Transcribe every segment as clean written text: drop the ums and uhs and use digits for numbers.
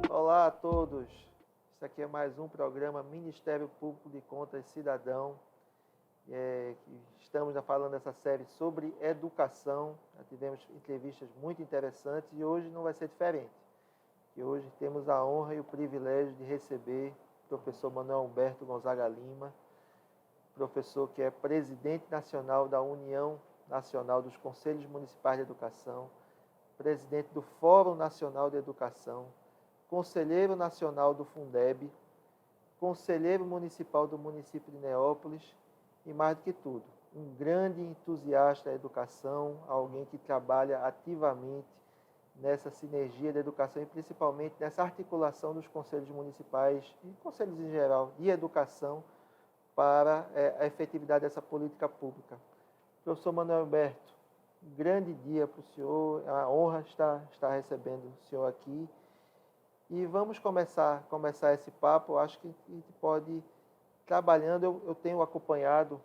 Olá a todos, isso aqui é mais um programa Ministério Público de Contas Cidadão. Estamos falando dessa série sobre educação. Já tivemos entrevistas muito interessantes e hoje não vai ser diferente. E hoje temos a honra e o privilégio de receber o professor Manuel Humberto Gonzaga Lima, professor que é presidente nacional da União Nacional dos Conselhos Municipais de Educação, presidente do Fórum Nacional de Educação, conselheiro nacional do Fundeb, conselheiro municipal do município de Neópolis e, mais do que tudo, um grande entusiasta da educação, alguém que trabalha ativamente nessa sinergia da educação e principalmente nessa articulação dos conselhos municipais e conselhos em geral de educação para a efetividade dessa política pública. Professor Manuel Humberto, um grande dia para o senhor, é uma honra estar recebendo o senhor aqui. E vamos começar esse papo. Eu acho que a gente pode, trabalhando, eu tenho acompanhado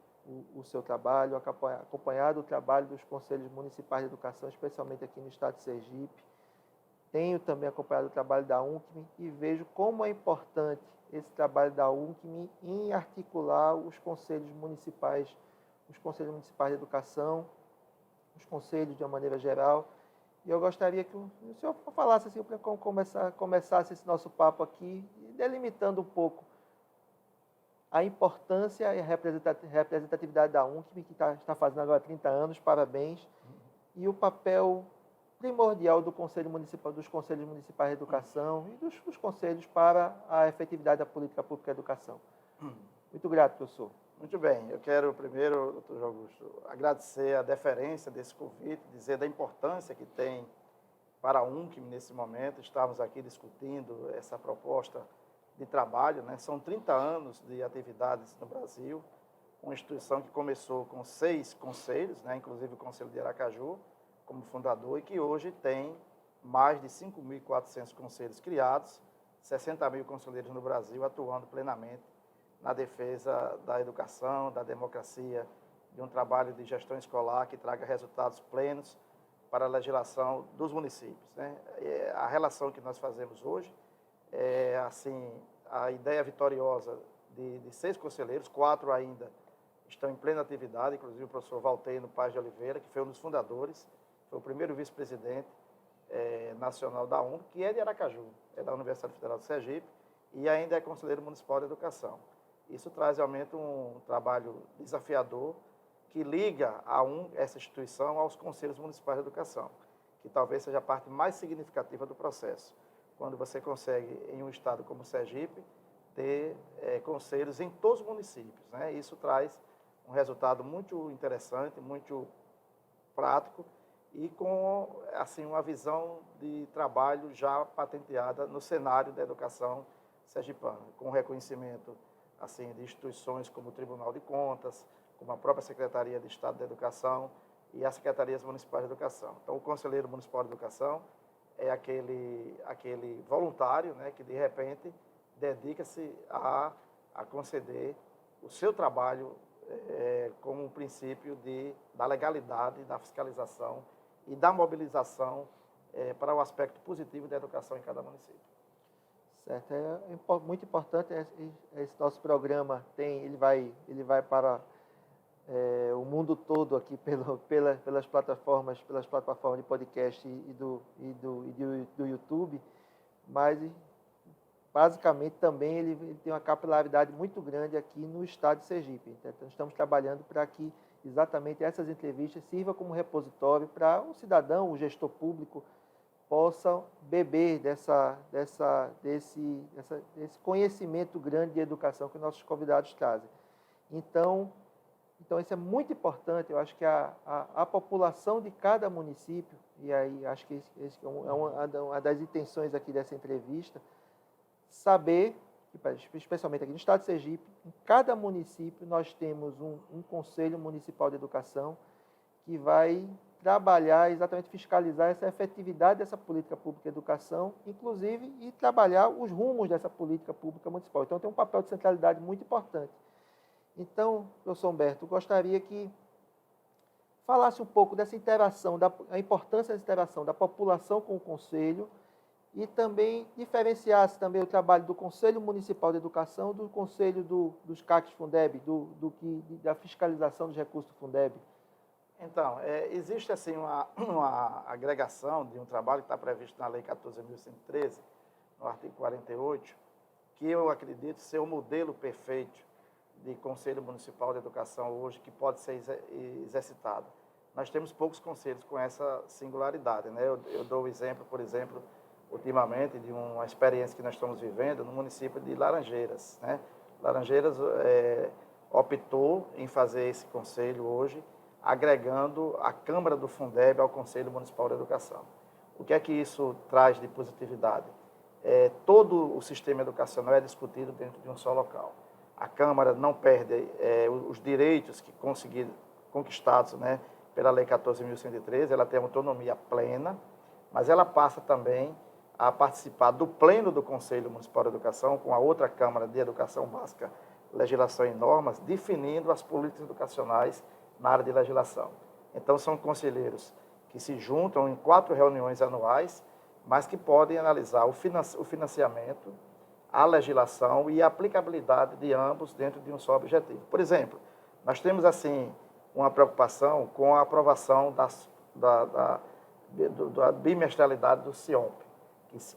o seu trabalho, acompanhado o trabalho dos conselhos municipais de educação, especialmente aqui no estado de Sergipe. Tenho também acompanhado o trabalho da UNCM e vejo como é importante esse trabalho da UNCM em articular os conselhos municipais de educação, os conselhos de uma maneira geral. E eu gostaria que o senhor falasse assim, para começasse esse nosso papo aqui, delimitando um pouco a importância e a representatividade da UNCM, que está fazendo agora 30 anos, parabéns, e o papel primordial dos conselhos municipais de educação e dos conselhos para a efetividade da política pública de educação. Muito grato, professor. Muito bem, eu quero primeiro, doutor João Augusto, agradecer a deferência desse convite, dizer da importância que tem para a UNCM nesse momento, estarmos aqui discutindo essa proposta de trabalho, né? São 30 anos de atividades no Brasil, uma instituição que começou com 6 conselhos, né? Inclusive o Conselho de Aracaju, como fundador, e que hoje tem mais de 5.400 conselhos criados, 60 mil conselheiros no Brasil atuando plenamente na defesa da educação, da democracia, de um trabalho de gestão escolar que traga resultados plenos para a legislação dos municípios, né? A relação que nós fazemos hoje é, assim, a ideia vitoriosa de 6 conselheiros, 4 ainda estão em plena atividade, inclusive o professor Valteiro Paz de Oliveira, que foi um dos fundadores, foi o primeiro vice-presidente nacional da UNCM, que é de Aracaju, é da Universidade Federal de Sergipe, e ainda é conselheiro municipal de educação. Isso traz realmente um trabalho desafiador que liga essa instituição aos conselhos municipais de educação, que talvez seja a parte mais significativa do processo. Quando você consegue, em um estado como Sergipe, ter conselhos em todos os municípios, né? Isso traz um resultado muito interessante, muito prático e com assim, uma visão de trabalho já patenteada no cenário da educação sergipana, com reconhecimento assim, de instituições como o Tribunal de Contas, como a própria Secretaria de Estado da Educação e as Secretarias Municipais de Educação. Então, o Conselheiro Municipal de Educação é aquele voluntário, né, que, de repente, dedica-se a conceder o seu trabalho como um princípio da legalidade, da fiscalização e da mobilização para o aspecto positivo da educação em cada município. Certo, é muito importante esse nosso programa, ele vai para o mundo todo aqui pelas plataformas de podcast e do YouTube, mas basicamente também ele tem uma capilaridade muito grande aqui no estado de Sergipe. Então estamos trabalhando para que exatamente essas entrevistas sirvam como repositório para o cidadão, o gestor público, possam beber desse conhecimento grande de educação que nossos convidados trazem. Então isso é muito importante. Eu acho que a população de cada município, e aí acho que esse é uma das intenções aqui dessa entrevista, saber, especialmente aqui no estado de Sergipe, em cada município nós temos um Conselho Municipal de Educação que vai trabalhar, exatamente fiscalizar essa efetividade dessa política pública de educação, inclusive, e trabalhar os rumos dessa política pública municipal. Então, tem um papel de centralidade muito importante. Então, professor Humberto, eu gostaria que falasse um pouco dessa interação, a importância dessa interação da população com o Conselho e também diferenciasse também o trabalho do Conselho Municipal de Educação do Conselho dos CACs Fundeb, da fiscalização dos recursos do Fundeb. Então, existe assim uma agregação de um trabalho que está previsto na Lei 14.113, no artigo 48, que eu acredito ser o modelo perfeito de Conselho Municipal de Educação hoje que pode ser exercitado. Nós temos poucos conselhos com essa singularidade, né? Eu dou o exemplo, por exemplo, ultimamente, de uma experiência que nós estamos vivendo no município de Laranjeiras, né? Laranjeiras optou em fazer esse conselho hoje, agregando a Câmara do Fundeb ao Conselho Municipal de Educação. O que é que isso traz de positividade? Todo o sistema educacional é discutido dentro de um só local. A Câmara não perde os direitos que conquistados, né, pela Lei 14.113, ela tem autonomia plena, mas ela passa também a participar do pleno do Conselho Municipal de Educação, com a outra Câmara de Educação Básica, Legislação e Normas, definindo as políticas educacionais na área de legislação. Então, são conselheiros que se juntam em 4 reuniões anuais, mas que podem analisar o financiamento, a legislação e a aplicabilidade de ambos dentro de um só objetivo. Por exemplo, nós temos, assim, uma preocupação com a aprovação da bimestralidade do CIOMP,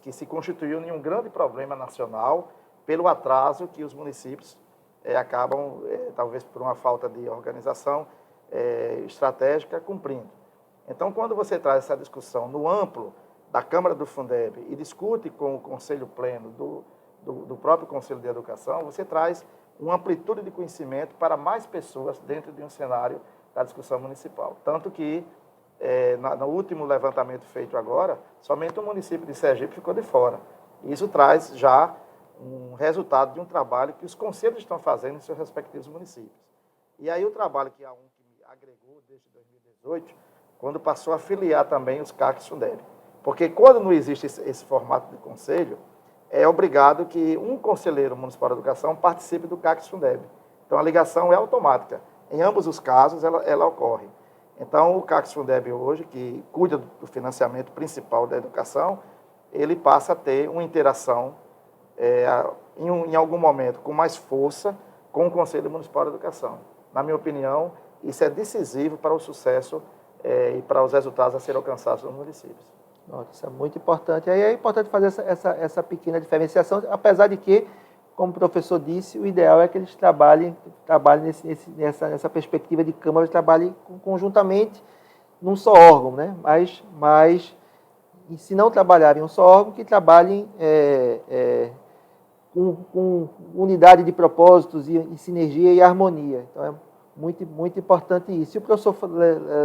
que se constituiu em um grande problema nacional pelo atraso que os municípios acabam, talvez por uma falta de organização estratégica, cumprindo. Então, quando você traz essa discussão no amplo da Câmara do Fundeb e discute com o Conselho Pleno do próprio Conselho de Educação, você traz uma amplitude de conhecimento para mais pessoas dentro de um cenário da discussão municipal. Tanto que, no último levantamento feito agora, somente o município de Sergipe ficou de fora. Isso traz já um resultado de um trabalho que os conselhos estão fazendo em seus respectivos municípios. E aí o trabalho que a UNC agregou desde 2018, quando passou a filiar também os CACs Fundeb. Porque quando não existe esse formato de conselho, é obrigado que um conselheiro municipal de educação participe do CACs Fundeb. Então, a ligação é automática. Em ambos os casos, ela ocorre. Então, o CACs Fundeb hoje, que cuida do financiamento principal da educação, ele passa a ter uma interação, em algum momento, com mais força com o Conselho Municipal de Educação. Na minha opinião, isso é decisivo para o sucesso e para os resultados a serem alcançados nos municípios. Isso é muito importante. Aí é importante fazer essa pequena diferenciação, apesar de que, como o professor disse, o ideal é que eles trabalhem nessa perspectiva de Câmara, trabalhem conjuntamente num só órgão, né? Mas se não trabalharem em um só órgão, que trabalhem com unidade de propósitos e sinergia e harmonia. Então, é muito, muito importante isso. E o professor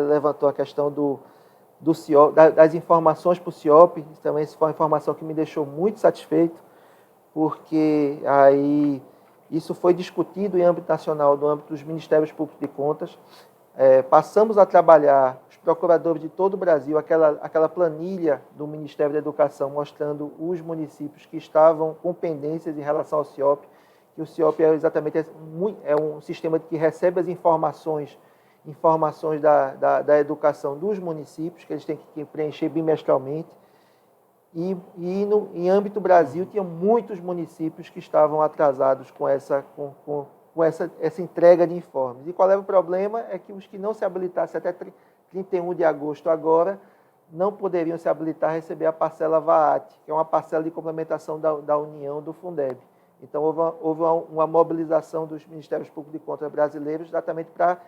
levantou a questão do CIOP, das informações para o CIOP, também isso foi uma informação que me deixou muito satisfeito, porque aí isso foi discutido em âmbito nacional, no âmbito dos Ministérios Públicos de Contas. Passamos a trabalhar, os procuradores de todo o Brasil, aquela planilha do Ministério da Educação, mostrando os municípios que estavam com pendências em relação ao CIOP, que o CIOP exatamente um sistema que recebe as informações da educação dos municípios, que eles têm que preencher bimestralmente. Em âmbito Brasil, tinha muitos municípios que estavam atrasados com essa entrega de informes. E qual era o problema? É que os que não se habilitassem até 31 de agosto agora, não poderiam se habilitar a receber a parcela VAAT, que é uma parcela de complementação da União do Fundeb. Então, houve uma mobilização dos Ministérios Públicos de Contas brasileiros exatamente para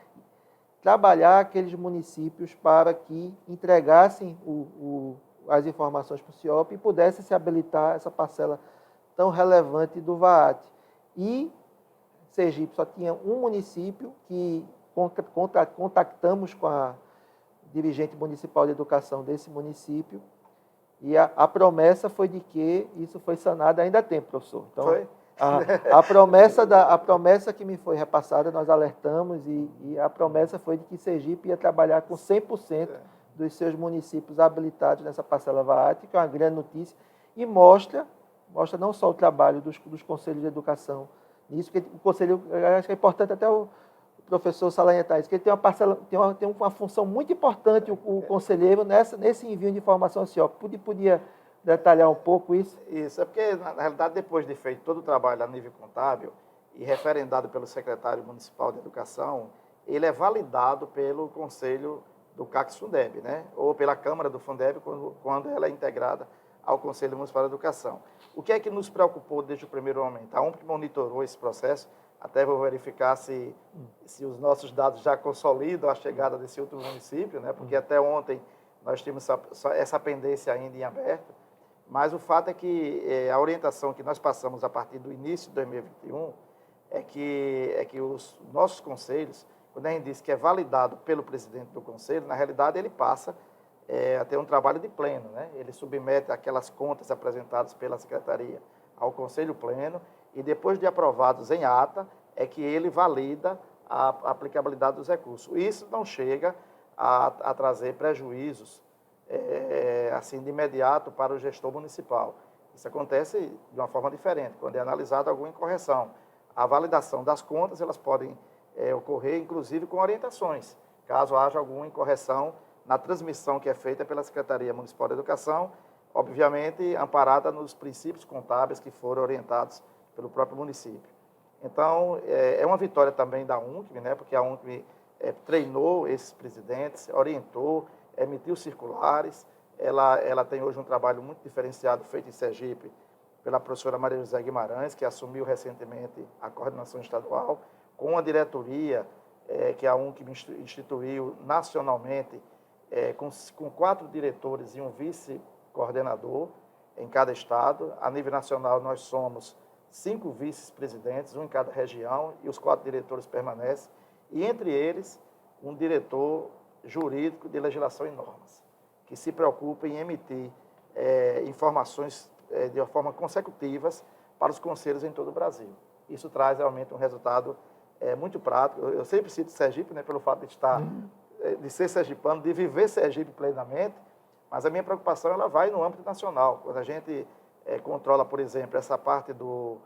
trabalhar aqueles municípios para que entregassem as informações para o CIOP e pudessem se habilitar essa parcela tão relevante do VAAT. E Sergipe só tinha um município que contactamos com a dirigente municipal de educação desse município e a promessa foi de que isso foi sanado ainda há tempo, professor. Então, foi? A promessa que me foi repassada, nós alertamos e a promessa foi de que Sergipe ia trabalhar com 100% dos seus municípios habilitados nessa parcela VAAT, que é uma grande notícia, e mostra não só o trabalho dos conselhos de educação nisso, porque o conselho, acho que é importante até o professor Salanitar, que ele tem uma parcela, tem uma função muito importante, o conselheiro, nesse envio de informação assim, ó. Podia detalhar um pouco isso? Isso, é porque, na realidade, depois de feito todo o trabalho a nível contábil e referendado pelo secretário municipal de Educação, ele é validado pelo Conselho do CACS-Fundeb, né? Ou pela Câmara do Fundeb, quando ela é integrada ao Conselho Municipal de Educação. O que é que nos preocupou desde o primeiro momento? A UNP monitorou esse processo, até vou verificar se os nossos dados já consolidam a chegada desse outro município, né? Porque até ontem nós tínhamos essa pendência ainda em aberto, mas o fato é que a orientação que nós passamos a partir do início de 2021 é que os nossos conselhos, quando a gente diz que é validado pelo presidente do conselho, na realidade ele passa a ter um trabalho de pleno, né? Ele submete aquelas contas apresentadas pela secretaria ao conselho pleno e depois de aprovados em ata, é que ele valida a aplicabilidade dos recursos. Isso não chega a trazer prejuízos assim de imediato para o gestor municipal. Isso acontece de uma forma diferente, quando é analisada alguma incorreção. A validação das contas, elas podem ocorrer, inclusive, com orientações, caso haja alguma incorreção na transmissão que é feita pela Secretaria Municipal de Educação, obviamente amparada nos princípios contábeis que foram orientados pelo próprio município. Então, é uma vitória também da UNCM, né, porque a UNCM treinou esses presidentes, orientou, emitiu circulares. Ela tem hoje um trabalho muito diferenciado feito em Sergipe pela professora Maria José Guimarães, que assumiu recentemente a coordenação estadual, com a diretoria que a UNCM instituiu nacionalmente, com 4 diretores e um vice-coordenador em cada estado. A nível nacional, nós somos 5 vice-presidentes, um em cada região, e os 4 diretores permanecem, e entre eles, um diretor jurídico de legislação e normas, que se preocupa em emitir informações de uma forma consecutivas para os conselhos em todo o Brasil. Isso traz realmente um resultado muito prático. Eu sempre cito Sergipe, né, pelo fato de estar, de ser sergipano, de viver Sergipe plenamente, mas a minha preocupação ela vai no âmbito nacional. Quando a gente controla, por exemplo, essa parte do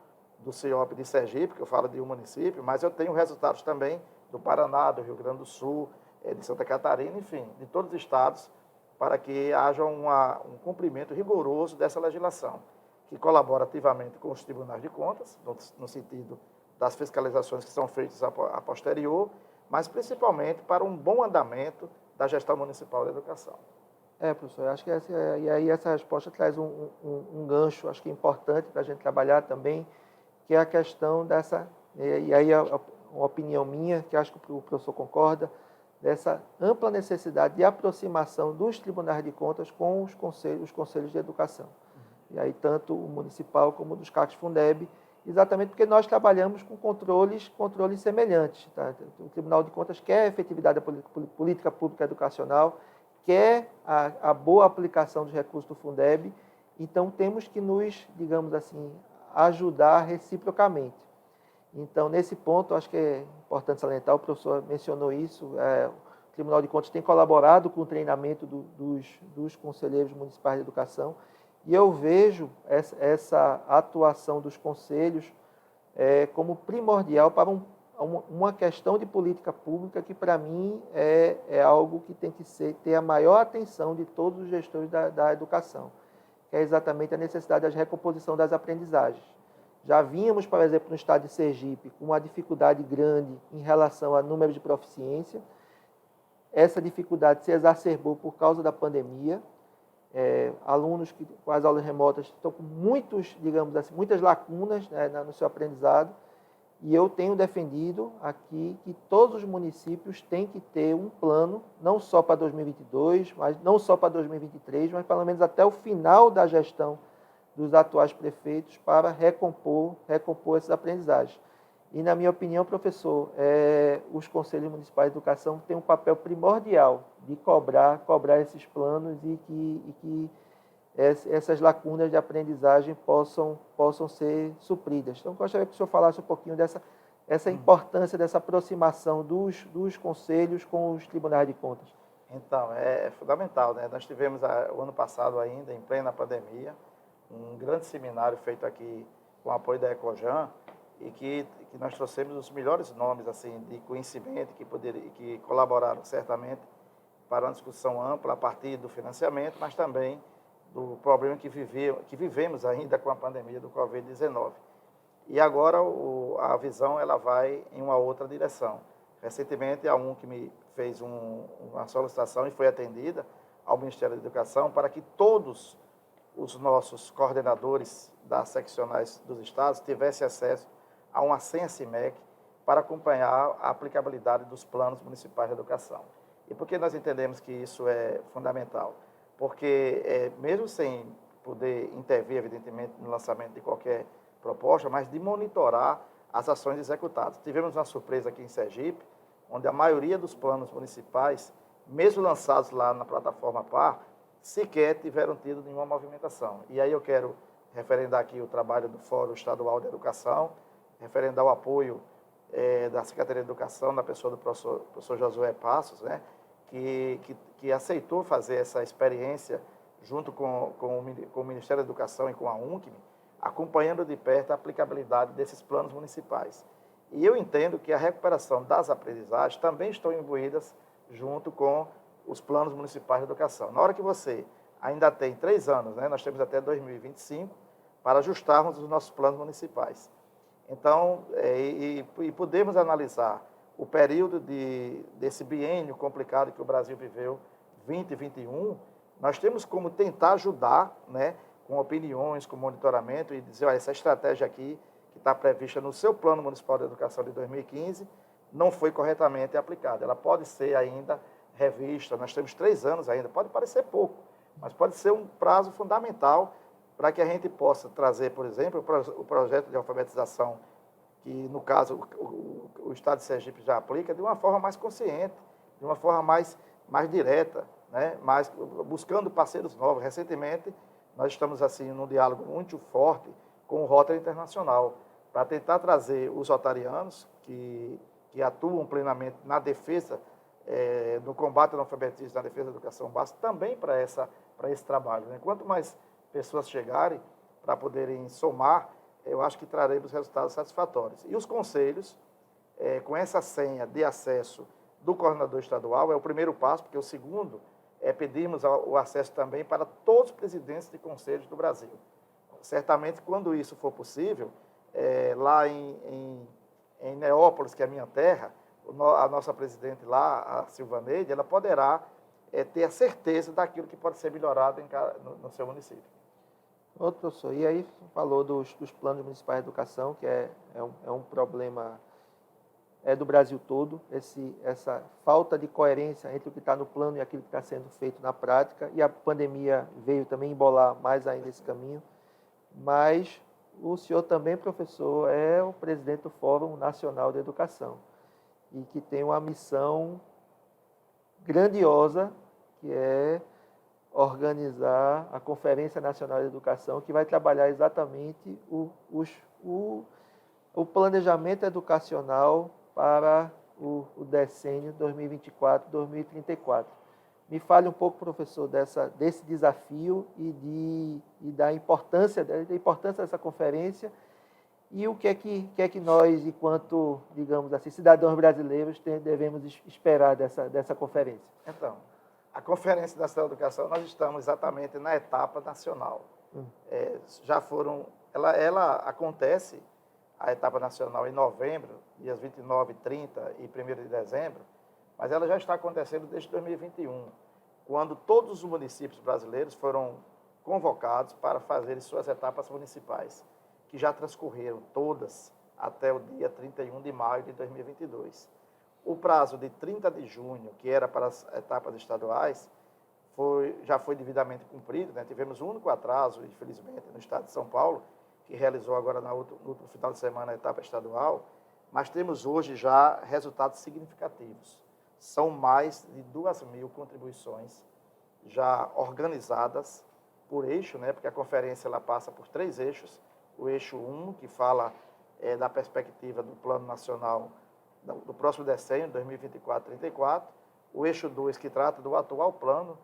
CIOP de Sergipe, que eu falo de um município, mas eu tenho resultados também do Paraná, do Rio Grande do Sul, de Santa Catarina, enfim, de todos os estados, para que haja um cumprimento rigoroso dessa legislação, que colabora ativamente com os tribunais de contas, no sentido das fiscalizações que são feitas a posterior, mas principalmente para um bom andamento da gestão municipal da educação. Professor, acho que essa resposta traz um gancho, acho que importante para a gente trabalhar também, que é a questão dessa, e aí uma opinião minha, que acho que o professor concorda, dessa ampla necessidade de aproximação dos tribunais de contas com os conselhos de educação. E aí tanto o municipal como dos CACS-Fundeb, exatamente porque nós trabalhamos com controles semelhantes. Tá? O Tribunal de Contas quer a efetividade da política pública educacional, quer a boa aplicação dos recursos do Fundeb, então temos que nos, digamos assim, ajudar reciprocamente. Então, nesse ponto, acho que é importante salientar, o professor mencionou isso, o Tribunal de Contas tem colaborado com o treinamento dos conselheiros municipais de educação, e eu vejo essa atuação dos conselhos como primordial para uma questão de política pública que, para mim, é algo que tem que ter a maior atenção de todos os gestores da educação, que é exatamente a necessidade da recomposição das aprendizagens. Já vínhamos, por exemplo, no estado de Sergipe, com uma dificuldade grande em relação ao número de proficiência. Essa dificuldade se exacerbou por causa da pandemia. Alunos que, com as aulas remotas, estão com muitas lacunas, né, no seu aprendizado. E eu tenho defendido aqui que todos os municípios têm que ter um plano, não só para 2022, mas não só para 2023, mas pelo menos até o final da gestão dos atuais prefeitos para recompor essas aprendizagens. E, na minha opinião, professor, os conselhos municipais de educação têm um papel primordial de cobrar esses planos e que essas lacunas de aprendizagem possam ser supridas. Então, gostaria que o senhor falasse um pouquinho dessa importância dessa aproximação dos conselhos com os tribunais de contas. Então, é fundamental, né? Nós tivemos, o ano passado ainda, em plena pandemia, um grande seminário feito aqui com o apoio da Ecojan, e que nós trouxemos os melhores nomes assim de conhecimento que colaboraram certamente para uma discussão ampla a partir do financiamento, mas também do problema que vivemos ainda com a pandemia do Covid-19. E agora a visão ela vai em uma outra direção. Recentemente, a UNCM fez uma solicitação e foi atendida ao Ministério da Educação para que todos os nossos coordenadores das seccionais dos estados tivessem acesso a uma senha CIMEC para acompanhar a aplicabilidade dos planos municipais de educação. E por que nós entendemos que isso é fundamental? Porque, mesmo sem poder intervir, evidentemente, no lançamento de qualquer proposta, mas de monitorar as ações executadas. Tivemos uma surpresa aqui em Sergipe, onde a maioria dos planos municipais, mesmo lançados lá na plataforma PAR, sequer tiveram tido nenhuma movimentação. E aí eu quero referendar aqui o trabalho do Fórum Estadual de Educação, referendar o apoio da Secretaria de Educação, na pessoa do professor Josué Passos, né, que aceitou fazer essa experiência junto com o Ministério da Educação e com a UNCM, acompanhando de perto a aplicabilidade desses planos municipais. E eu entendo que a recuperação das aprendizagens também estão imbuídas junto com os planos municipais de educação. Na hora que você ainda tem 3 anos, né, nós temos até 2025, para ajustarmos os nossos planos municipais. Então, podemos analisar o período desse biênio complicado que o Brasil viveu, 2021, nós temos como tentar ajudar, né, com opiniões, com monitoramento e dizer, olha, essa estratégia aqui, que está prevista no seu Plano Municipal de Educação de 2015, não foi corretamente aplicada. Ela pode ser ainda revista, nós temos 3 anos ainda, pode parecer pouco, mas pode ser um prazo fundamental para que a gente possa trazer, por exemplo, o projeto de alfabetização, que no caso o Estado de Sergipe já aplica, de uma forma mais consciente, de uma forma mais direta, né? Buscando parceiros novos. Recentemente, nós estamos assim num diálogo muito forte com o Rotary Internacional, para tentar trazer os rotarianos que atuam plenamente na defesa, no combate ao analfabetismo, na defesa da educação básica, também para esse trabalho, né? Quanto mais pessoas chegarem para poderem somar, eu acho que traremos resultados satisfatórios. E os conselhos, com essa senha de acesso do coordenador estadual, é o primeiro passo, porque o segundo é pedirmos o acesso também para todos os presidentes de conselhos do Brasil. Certamente, quando isso for possível, lá em Neópolis, que é a minha terra, a nossa presidente lá, a Silvaneide, ela poderá ter a certeza daquilo que pode ser melhorado no seu município. Outro professor, e aí falou dos planos municipais de educação, que é um problema do Brasil todo, essa falta de coerência entre o que está no plano e aquilo que está sendo feito na prática, e a pandemia veio também embolar mais ainda esse caminho, mas o senhor também, professor, é o presidente do Fórum Nacional de Educação, e que tem uma missão grandiosa, que é organizar a Conferência Nacional de Educação, que vai trabalhar exatamente o planejamento educacional para o decênio 2024-2034. Me fale um pouco, professor, desse desafio e da importância dessa conferência e o que é que nós, enquanto, digamos assim, cidadãos brasileiros, devemos esperar dessa conferência. Então, a Conferência Nacional de Educação, nós estamos exatamente na etapa nacional. Ela acontece, a etapa nacional, em novembro, dias 29, 30 e 1º de dezembro, mas ela já está acontecendo desde 2021, quando todos os municípios brasileiros foram convocados para fazerem suas etapas municipais, que já transcorreram todas até o dia 31 de maio de 2022. O prazo de 30 de junho, que era para as etapas estaduais, já foi devidamente cumprido, né? Tivemos um único atraso, infelizmente, no estado de São Paulo, que realizou agora no último final de semana a etapa estadual, mas temos hoje já resultados significativos. São mais de 2.000 contribuições já organizadas por eixo, né? Porque a conferência ela passa por 3 eixos. O eixo 1, que fala da perspectiva do Plano Nacional do próximo decênio, 2024-34. O eixo 2, que trata do atual Plano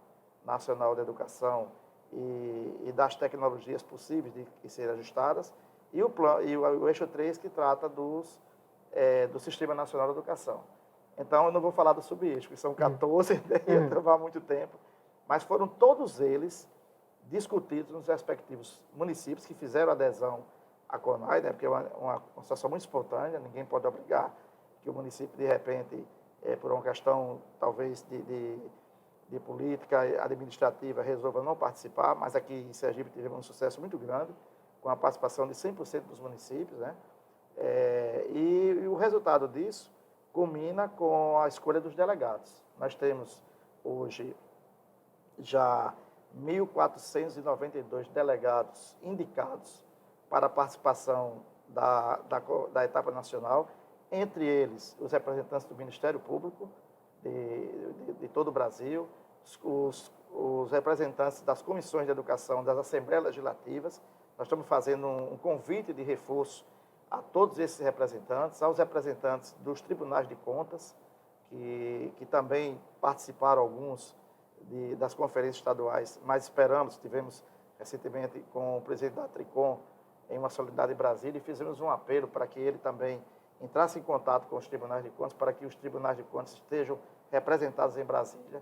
Nacional de Educação e das tecnologias possíveis de serem ajustadas. e o eixo 3, que trata do Sistema Nacional de Educação. Então, eu não vou falar do sub-eixo, que são 14, ia levar muito tempo, mas foram todos eles discutidos nos respectivos municípios que fizeram adesão à CONAI, né, porque é uma situação muito espontânea, ninguém pode obrigar que o município, de repente, por uma questão, talvez, de política administrativa, resolva não participar, mas aqui em Sergipe tivemos um sucesso muito grande, com a participação de 100% dos municípios, né? E o resultado disso culmina com a escolha dos delegados. Nós temos hoje já 1.492 delegados indicados para a participação da etapa nacional, entre eles os representantes do Ministério Público de todo o Brasil, os representantes das comissões de educação, das assembleias legislativas. Nós estamos fazendo um convite de reforço a todos esses representantes, aos representantes dos tribunais de contas, que também participaram alguns das conferências estaduais, mas tivemos recentemente com o presidente da Tricom em uma solenidade em Brasília e fizemos um apelo para que ele também entrasse em contato com os tribunais de contas, para que os tribunais de contas estejam representados em Brasília.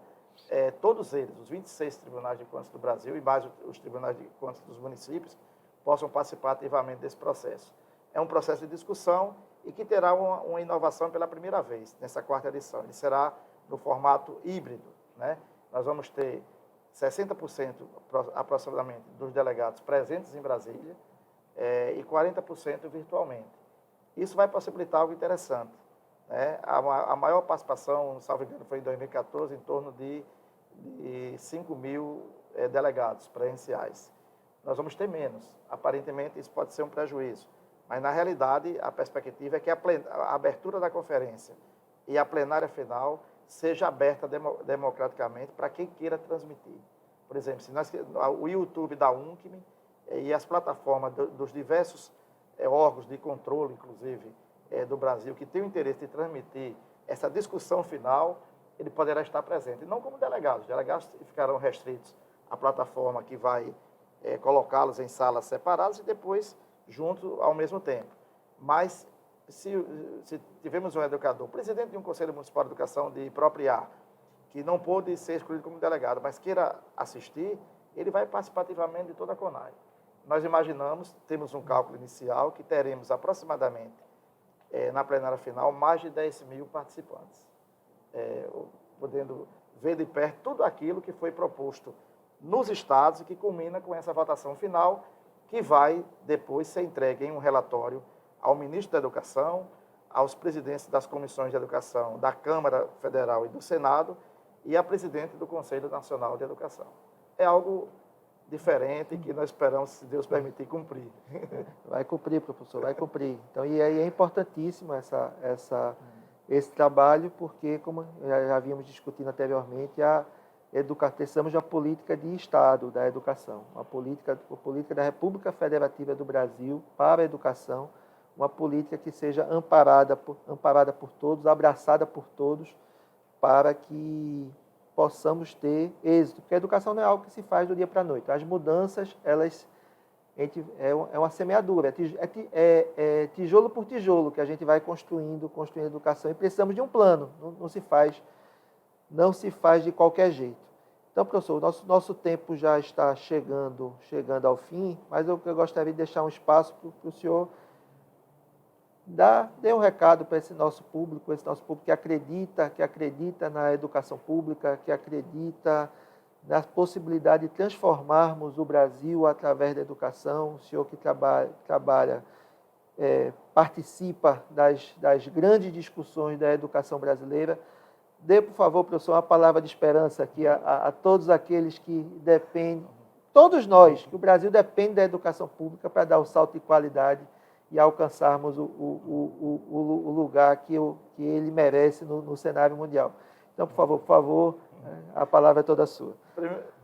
Todos eles, os 26 tribunais de contas do Brasil e mais os tribunais de contas dos municípios, possam participar ativamente desse processo. É um processo de discussão e que terá uma inovação pela primeira vez nessa 4ª edição. Ele será no formato híbrido, né? Nós vamos ter 60% aproximadamente dos delegados presentes em Brasília e 40% virtualmente. Isso vai possibilitar algo interessante, né? A maior participação, salvo engano, foi em 2014, em torno de 5.000 delegados presenciais. Nós vamos ter menos. Aparentemente, isso pode ser um prejuízo. Mas, na realidade, a perspectiva é que a abertura da conferência e a plenária final seja aberta democraticamente para quem queira transmitir. Por exemplo, o YouTube da UNCM e as plataformas dos diversos órgãos de controle, inclusive, do Brasil, que têm o interesse de transmitir essa discussão final, ele poderá estar presente. Não como delegados. Os delegados ficarão restritos à plataforma que vai colocá-los em salas separadas e depois juntos ao mesmo tempo. Mas, se tivermos um educador, presidente de um Conselho Municipal de Educação de Propriar, que não pôde ser escolhido como delegado, mas queira assistir, ele vai participar ativamente de toda a CONAI. Nós imaginamos, temos um cálculo inicial, que teremos aproximadamente, na plenária final, mais de 10.000 participantes, podendo ver de perto tudo aquilo que foi proposto nos estados e que culmina com essa votação final, que vai depois ser entregue em um relatório ao ministro da Educação, aos presidentes das comissões de educação da Câmara Federal e do Senado e à presidente do Conselho Nacional de Educação. É algo diferente que nós esperamos, se Deus permitir, cumprir. Vai cumprir, professor, vai cumprir. Então, e aí é importantíssimo esse trabalho, porque, como já havíamos discutido anteriormente, precisamos de uma política de Estado da educação, uma política da República Federativa do Brasil para a educação, uma política que seja amparada por todos, abraçada por todos, para que possamos ter êxito. Porque a educação não é algo que se faz do dia para a noite. As mudanças, é uma semeadura, é tijolo por tijolo que a gente vai construindo a educação, e precisamos de um plano, não se faz de qualquer jeito. Então, professor, nosso tempo já está chegando ao fim, mas eu gostaria de deixar um espaço para o senhor dê um recado para esse nosso público que acredita na educação pública, que acredita na possibilidade de transformarmos o Brasil através da educação. O senhor que trabalha, participa das grandes discussões da educação brasileira. Dê, por favor, professor, uma palavra de esperança aqui a todos aqueles que dependem, todos nós, que o Brasil depende da educação pública para dar o salto de qualidade e alcançarmos o lugar que ele merece no cenário mundial. Então, por favor, a palavra é toda sua.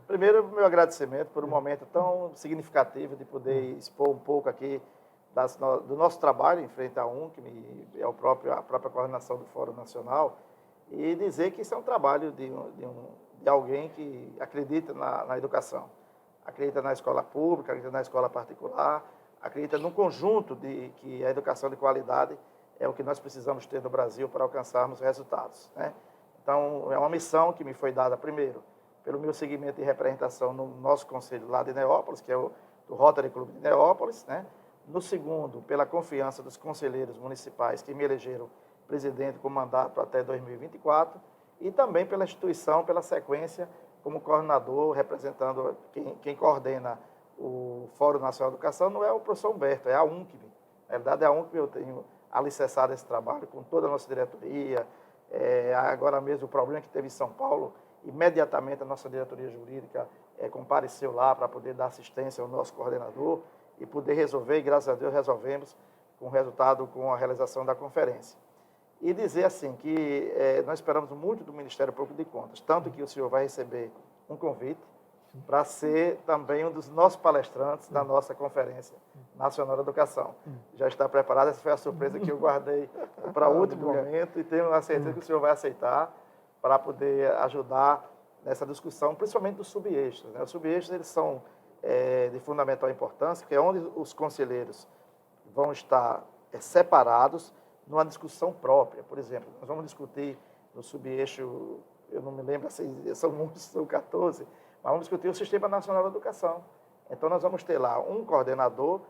Primeiro, meu agradecimento por um momento tão significativo de poder expor um pouco aqui do nosso trabalho em frente à UNCM e a própria coordenação do Fórum Nacional, e dizer que isso é um trabalho de alguém que acredita na educação, acredita na escola pública, acredita na escola particular, acredita num conjunto de que a educação de qualidade é o que nós precisamos ter no Brasil para alcançarmos resultados, né? Então, é uma missão que me foi dada, primeiro, pelo meu segmento de representação no nosso conselho lá de Neópolis, que é o do Rotary Clube de Neópolis, né? No segundo, pela confiança dos conselheiros municipais que me elegeram presidente com mandato até 2024, e também pela instituição, pela sequência, como coordenador, representando quem coordena o Fórum Nacional de Educação, não é o professor Humberto, é a UNCB. Na verdade, é a UNCB, eu tenho alicerçado esse trabalho com toda a nossa diretoria. Agora mesmo, o problema que teve em São Paulo, imediatamente a nossa diretoria jurídica compareceu lá para poder dar assistência ao nosso coordenador e poder resolver, e graças a Deus resolvemos com resultado, com a realização da conferência. E dizer assim que nós esperamos muito do Ministério Público de Contas, tanto que o senhor vai receber um convite para ser também um dos nossos palestrantes da nossa Conferência Nacional de Educação. Já está preparado, essa foi a surpresa que eu guardei para o último momento e tenho a certeza que o senhor vai aceitar para poder ajudar nessa discussão, principalmente dos subeixos, né? Os subeixos, eles são de fundamental importância, porque é onde os conselheiros vão estar separados numa discussão própria. Por exemplo, nós vamos discutir no subeixo, eu não me lembro, são muitos, são 14, mas vamos discutir o Sistema Nacional de Educação. Então, nós vamos ter lá um coordenador,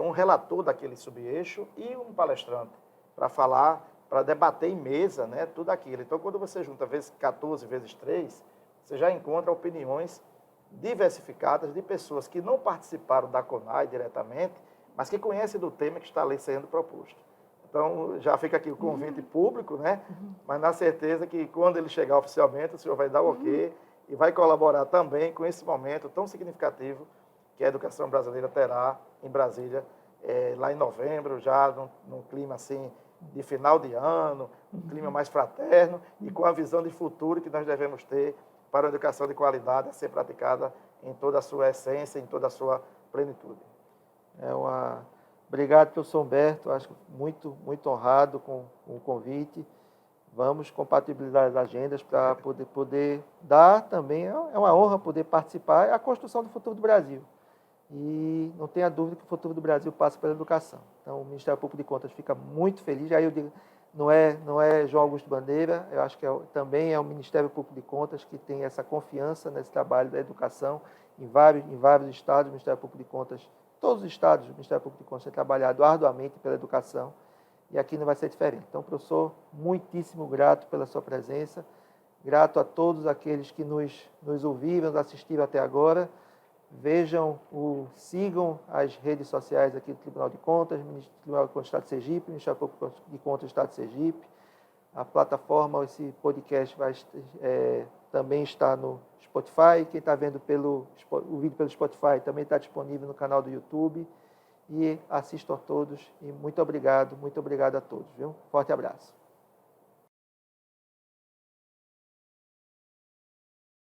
um relator daquele subeixo e um palestrante para falar, para debater em mesa, né, tudo aquilo. Então, quando você junta vezes 14 vezes 3, você já encontra opiniões diversificadas de pessoas que não participaram da CONAI diretamente, mas que conhecem do tema que está ali sendo proposto. Então, já fica aqui o convite público, né? Mas na certeza que quando ele chegar oficialmente, o senhor vai dar o ok e vai colaborar também com esse momento tão significativo que a educação brasileira terá em Brasília, lá em novembro, já num clima assim de final de ano, um clima mais fraterno e com a visão de futuro que nós devemos ter para a educação de qualidade a ser praticada em toda a sua essência, em toda a sua plenitude. Obrigado, professor Humberto, acho muito honrado com o convite. Vamos compatibilizar as agendas para poder dar também, é uma honra poder participar, é a construção do futuro do Brasil. E não tenha dúvida que o futuro do Brasil passa pela educação. Então, o Ministério Público de Contas fica muito feliz. Aí eu digo, não é João Augusto Bandeira, eu acho que também é o Ministério Público de Contas que tem essa confiança nesse trabalho da educação em vários estados. O Ministério Público de Contas, todos os estados, o Ministério Público de Contas tem trabalhado arduamente pela educação e aqui não vai ser diferente. Então, professor, muitíssimo grato pela sua presença, grato a todos aqueles que nos ouviram, nos assistiram até agora. Sigam as redes sociais aqui do Tribunal de Contas, Tribunal de Contas do Estado de Sergipe, Ministério Público de Contas do Estado de Sergipe. A plataforma, esse podcast também está no Spotify. Quem está vendo o vídeo pelo Spotify também está disponível no canal do YouTube. E assistam a todos e muito obrigado a todos, viu? Forte abraço.